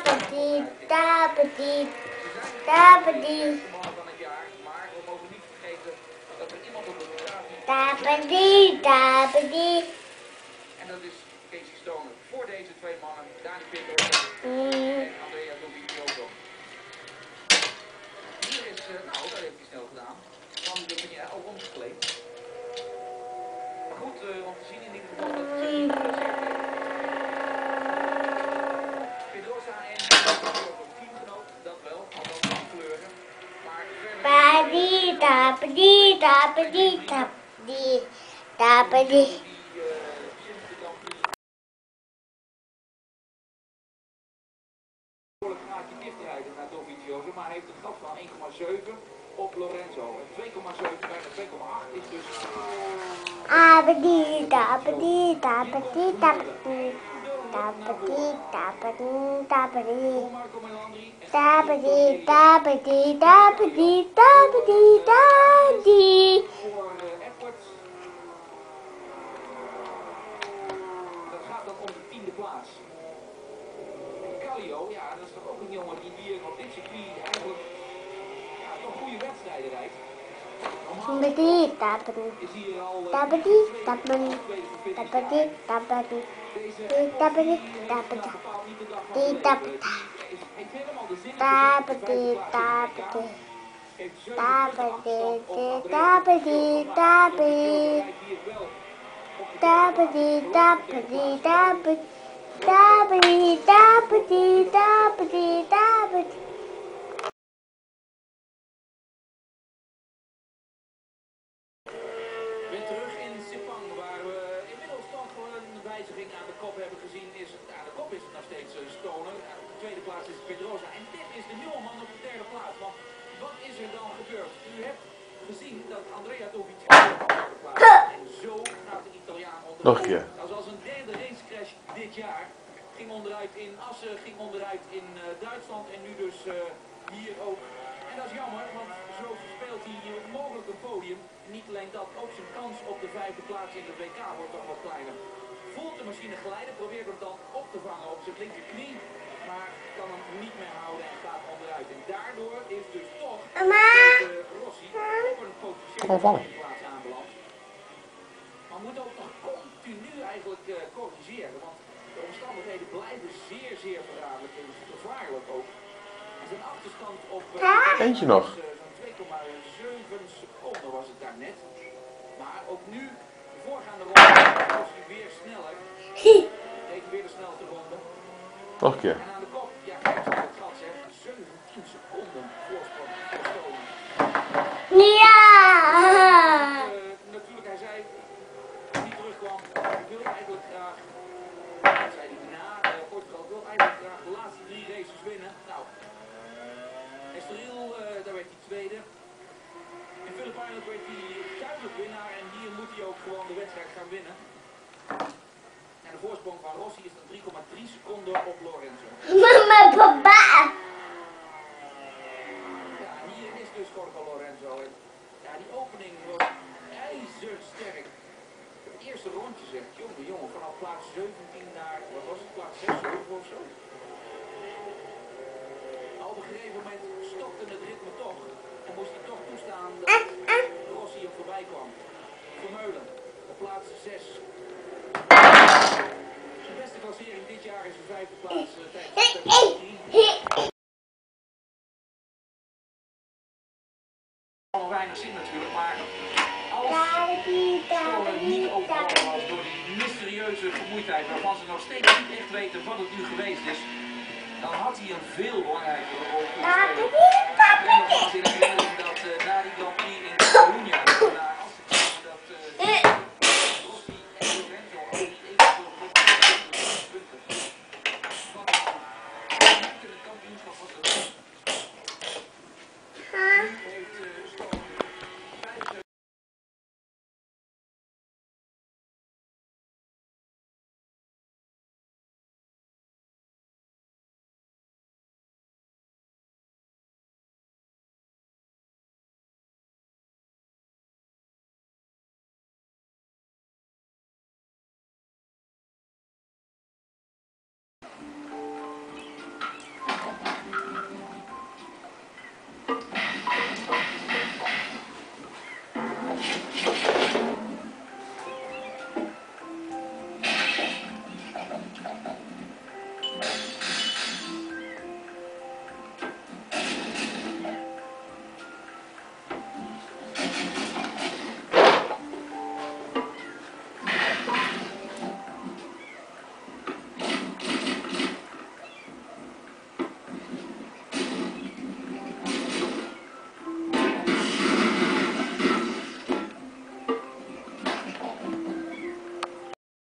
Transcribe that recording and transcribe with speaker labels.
Speaker 1: tapeti, tapeti, tapeti. Tapeti, tapeti.
Speaker 2: En dat is Casey Stoner. Voor deze twee mannen, Dani Pinto en Andrea Dovizioso. Hier is, nou, dat heeft hij snel gedaan. Dan ben je ook omgekleed. Maar goed, om te zien in ieder geval dat het zich niet geblesseerd heeft. Pedrosa en teamgenoot, dat wel, althans van kleuren. Maar
Speaker 1: Tapeti, tapeti, tapeti, tapeti, tapeti.
Speaker 2: Naar Dovizioso, maar heeft een gat van 1,7 op Lorenzo. 2,7 bijna 2,8 is dus.
Speaker 1: Tapeti, tapeti, tapeti, tapeti. Tapeti, tapeti, tapeti. Tapeti, tapeti, tapeti, tapeti, tapeti.
Speaker 2: Dat gaat dan om de 10e plaats. Kallio, ja, dat is toch ook een jongen die hier op dit circuit eigenlijk toch goede wedstrijden rijdt.
Speaker 1: Tapeti, tapeti,
Speaker 2: Is hier al
Speaker 1: tapeti, tapeti, tapeti, tapeti, tapeti, tapeti, tapeti, tapeti, tapeti. Tapeti, tapeti, tapeti. Tapeti, tapeti, tapeti. Tapeti, tapeti, tapeti, tapeti.
Speaker 2: Weer terug in Sepang, waar we inmiddels toch een wijziging aan de kop hebben gezien. Aan de kop is het nog steeds Stoner. Op de tweede plaats is het Pedrosa. En dit is de nieuwe man op de derde plaats. Want wat is er dan gebeurd? U hebt gezien dat Andrea Dovizioso op de derde plaats is. En zo gaat de Italiaan onderuit.
Speaker 3: Nog een keer.
Speaker 2: Dat was een derde racecrash dit jaar. Ging onderuit in Assen, ging onderuit in Duitsland en nu dus hier ook. En dat is jammer, want zo verspeelt hij hier mogelijk een podium. Niet alleen dat, ook zijn kans op de 5e plaats in de WK wordt toch wat kleiner. Voelt de machine glijden, probeert hem dan op te vangen op zijn linkerknie. Maar kan hem niet meer houden en gaat onderuit. En daardoor is dus toch Rossi op een potentiële plaats aanbeland. Maar moet ook nog continu eigenlijk corrigeren. Want de omstandigheden blijven zeer, zeer verraderlijk en gevaarlijk ook. En zijn achterstand op
Speaker 3: Eentje nog.
Speaker 2: zo'n 2,7 seconden was het daarnet. Maar ook nu, de voorgaande ronde, was hij weer sneller. Deed weer de snelste ronde.
Speaker 3: Nog een keer.
Speaker 2: En aan de kop, ja, kijk eens het gat zeg, 17 seconden voorsprong voor Stoner.
Speaker 1: Ja!
Speaker 2: Natuurlijk, hij zei, toen hij terugkwam, ik wil eigenlijk graag, dat zei hij na Portugal, ik wil eigenlijk graag de laatste 3 races winnen. Nou, Estoril, daar werd hij tweede. In Phillip Island werd hij duidelijk winnaar en hier moet hij ook gewoon de wedstrijd gaan winnen. En de voorsprong van Rossi is dan 3,3 seconden op Lorenzo.
Speaker 1: Mama, papa.
Speaker 2: Ja, hier is dus Jorge Lorenzo. En ja, die opening was ijzersterk. Het eerste rondje zegt, jongen, vanaf plaats 17 naar, wat was het, plaats 6, 7 of zo. Op een gegeven moment stopte het ritme toch. En moest hij toch toestaan dat Rossi hem voorbij kwam. Vermeulen, op plaats 6. Zijn beste klassering dit jaar is een 5e plaats tijdens de Al weinig zin natuurlijk, maar als Stoner niet overvallen was door die mysterieuze vermoeidheid waarvan ze nog steeds niet echt weten wat het nu geweest is, dan had hij een veel belangrijkere rol kunnen spelen.